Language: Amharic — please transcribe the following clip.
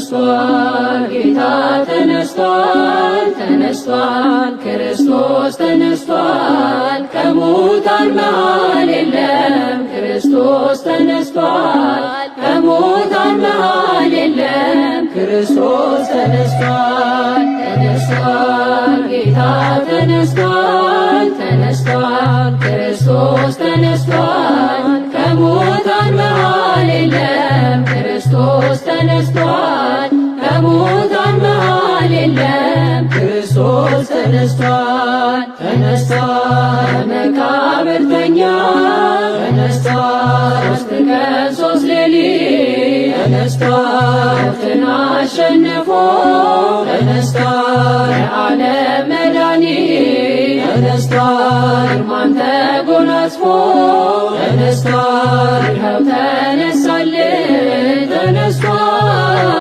ተነስቷል ጌታ ተነስቷል ተነስቷል ክርስቶስ ተነስቷል ከሙታን መሃል የለም ክርስቶስ ተነስቷል ከሙታን መሃል የለም ክርስቶስ ተነስቷል ተነስቷል ጌታ ተነስቷል ተነስቷል ክርስቶስ ተነስቷል ከሙታን መሃል የለም ክርስቶስ ተነስቷል ከሙታን መሃል የለም ክርስቶስ ተነስቷል ተነስቷል መቃብር ተኛ ተነስቷል ሦስት ቀን ሦስት ሌሊት ተነስቷል ሞትን አሸንፎ ተነስቷል የዓለም መድኃኒት ተነስቷል ግርማን ተጎናጽፎ ተነስቷል ይኸው